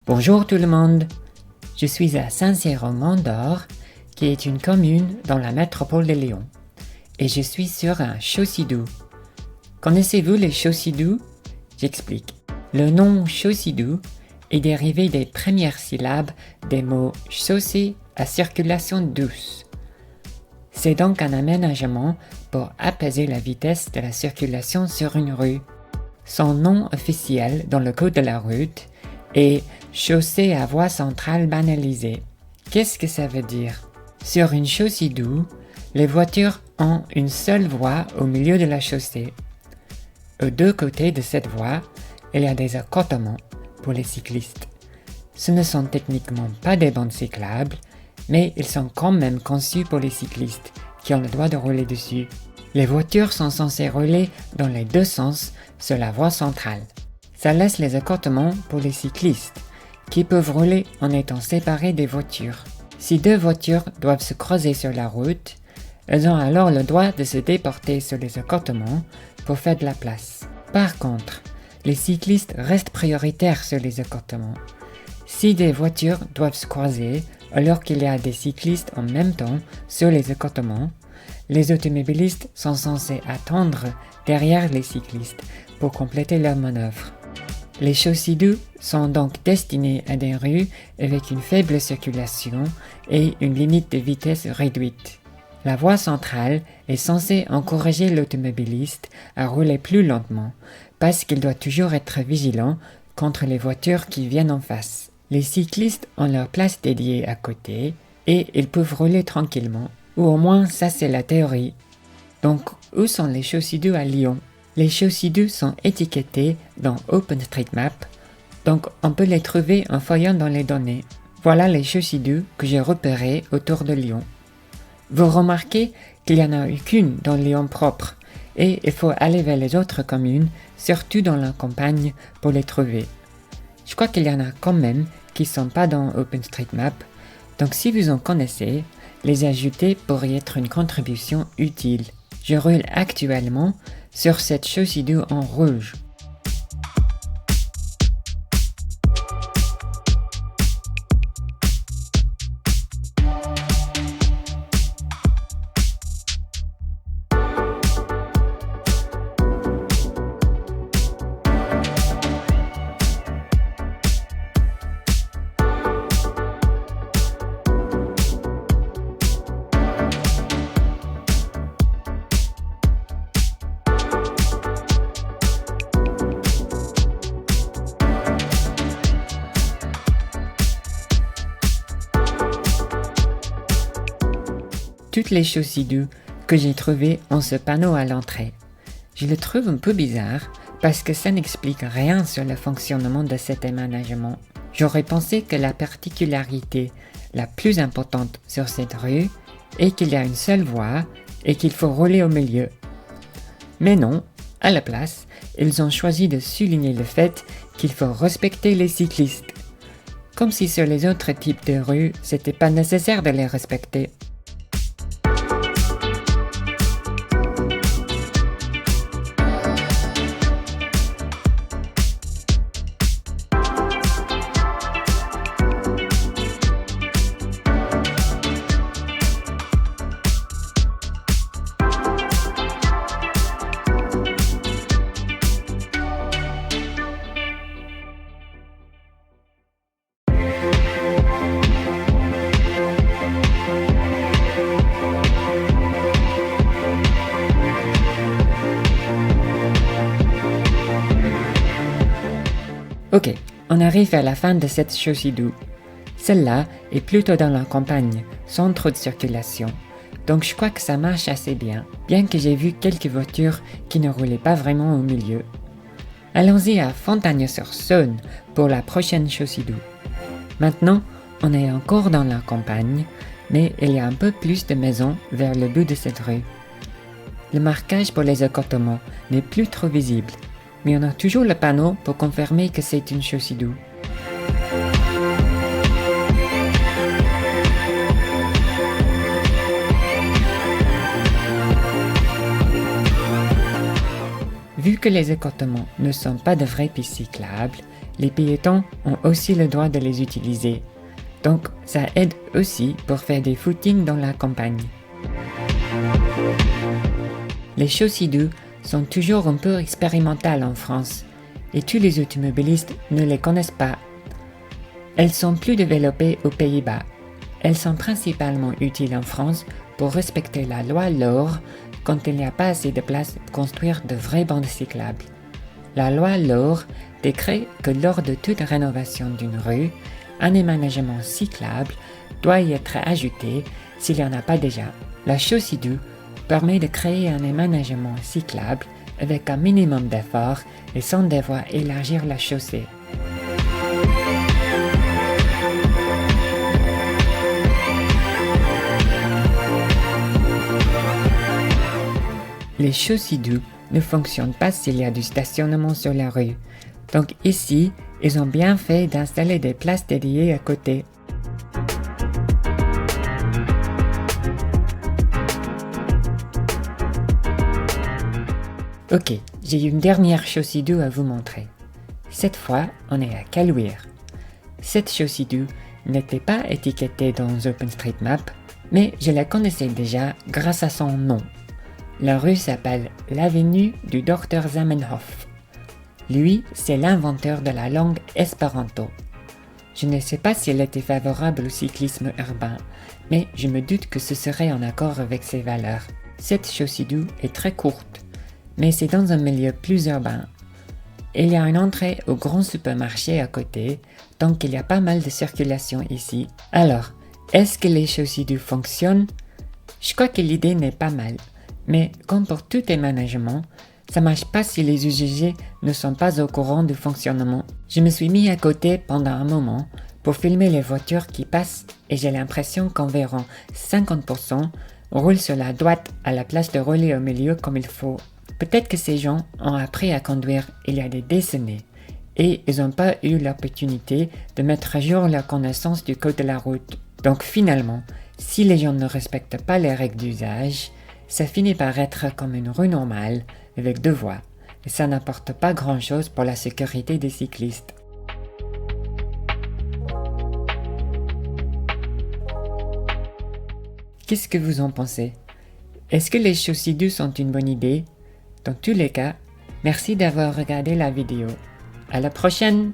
Bonjour tout le monde, je suis à Saint-Cyr-au-Mont-d'Or, qui est une commune dans la métropole de Lyon, et je suis sur un chaussée-doux. Connaissez-vous les chaussées-doux? J'explique. Le nom chaussée-doux est dérivé des premières syllabes des mots chaussée à circulation douce. C'est donc un aménagement pour apaiser la vitesse de la circulation sur une rue. Son nom officiel dans le code de la route est chaussée à voie centrale banalisée. Qu'est-ce que ça veut dire? Sur une chaussée-doux, les voitures ont une seule voie au milieu de la chaussée. Aux deux côtés de cette voie, il y a des accotements pour les cyclistes. Ce ne sont techniquement pas des bandes cyclables, mais ils sont quand même conçus pour les cyclistes qui ont le droit de rouler dessus. Les voitures sont censées rouler dans les deux sens sur la voie centrale. Ça laisse les accotements pour les cyclistes qui peuvent rouler en étant séparés des voitures. Si deux voitures doivent se croiser sur la route, elles ont alors le droit de se déporter sur les accotements pour faire de la place. Par contre, les cyclistes restent prioritaires sur les accotements. Si des voitures doivent se croiser alors qu'il y a des cyclistes en même temps sur les accotements, les automobilistes sont censés attendre derrière les cyclistes pour compléter leur manœuvre. Les chaussées-doux sont donc destinées à des rues avec une faible circulation et une limite de vitesse réduite. La voie centrale est censée encourager l'automobiliste à rouler plus lentement parce qu'il doit toujours être vigilant contre les voitures qui viennent en face. Les cyclistes ont leur place dédiée à côté et ils peuvent rouler tranquillement, ou au moins ça c'est la théorie. Donc où sont les chaussées-doux à Lyon? Les chaussées-doux sont étiquetés dans OpenStreetMap, donc on peut les trouver en fouillant dans les données. Voilà les chaussées-doux que j'ai repérées autour de Lyon. Vous remarquez qu'il n'y en a qu'une dans Lyon propre, et il faut aller vers les autres communes, surtout dans la campagne, pour les trouver. Je crois qu'il y en a quand même qui ne sont pas dans OpenStreetMap, donc si vous en connaissez, les ajouter pourrait être une contribution utile. Je roule actuellement sur cette chaussée-doux en rouge. Toutes les chaussées-doux que j'ai trouvées ont ce panneau à l'entrée. Je le trouve un peu bizarre parce que ça n'explique rien sur le fonctionnement de cet aménagement. J'aurais pensé que la particularité la plus importante sur cette rue est qu'il y a une seule voie et qu'il faut rouler au milieu. Mais non, à la place, ils ont choisi de souligner le fait qu'il faut respecter les cyclistes. Comme si sur les autres types de rues, c'était pas nécessaire de les respecter. Ok, on arrive à la fin de cette chaussée-doux. Celle-là est plutôt dans la campagne, sans trop de circulation, donc je crois que ça marche assez bien que j'ai vu quelques voitures qui ne roulaient pas vraiment au milieu. Allons-y à Fontagne-sur-Saône pour la prochaine chaussée-doux. Maintenant, on est encore dans la campagne, mais il y a un peu plus de maisons vers le bout de cette rue. Le marquage pour les accotements n'est plus trop visible, mais on a toujours le panneau pour confirmer que c'est une chaussée-doux. Vu les écartements ne sont pas de vraies pistes cyclables, les piétons ont aussi le droit de les utiliser. Donc ça aide aussi pour faire des footings dans la campagne. Les chaussées-doues sont toujours un peu expérimentales en France et tous les automobilistes ne les connaissent pas. Elles sont plus développées aux Pays-Bas. Elles sont principalement utiles en France pour respecter la loi LOR quand il n'y a pas assez de place pour construire de vraies bandes cyclables. La loi LOR décret que lors de toute rénovation d'une rue, un aménagement cyclable doit y être ajouté s'il n'y en a pas déjà. La chaussée-doues permet de créer un aménagement cyclable avec un minimum d'effort et sans devoir élargir la chaussée. Les chaussées-doues ne fonctionnent pas s'il y a du stationnement sur la rue. Donc ici, ils ont bien fait d'installer des places dédiées à côté. Ok, j'ai une dernière chaussée-doues à vous montrer. Cette fois, on est à Caluire. Cette chaussée-doues n'était pas étiquetée dans OpenStreetMap, mais je la connaissais déjà grâce à son nom. La rue s'appelle l'avenue du Dr Zamenhof. Lui, c'est l'inventeur de la langue espéranto. Je ne sais pas si elle était favorable au cyclisme urbain, mais je me doute que ce serait en accord avec ses valeurs. Cette chaussée-doues est très courte, mais c'est dans un milieu plus urbain. Il y a une entrée au grand supermarché à côté, donc il y a pas mal de circulation ici. Alors, est-ce que les chaussées-doues fonctionnent? Je crois que l'idée n'est pas mal. Mais comme pour tout aménagement, ça marche pas si les usagers ne sont pas au courant du fonctionnement. Je me suis mis à côté pendant un moment pour filmer les voitures qui passent et j'ai l'impression qu'environ 50% roulent sur la droite à la place de rouler au milieu comme il faut. Peut-être que ces gens ont appris à conduire il y a des décennies et ils n'ont pas eu l'opportunité de mettre à jour leur connaissance du code de la route. Donc finalement, si les gens ne respectent pas les règles d'usage, ça finit par être comme une rue normale avec deux voies et ça n'apporte pas grand-chose pour la sécurité des cyclistes. Qu'est-ce que vous en pensez? Est-ce que les chaussées-doues sont une bonne idée? Dans tous les cas, merci d'avoir regardé la vidéo. À la prochaine!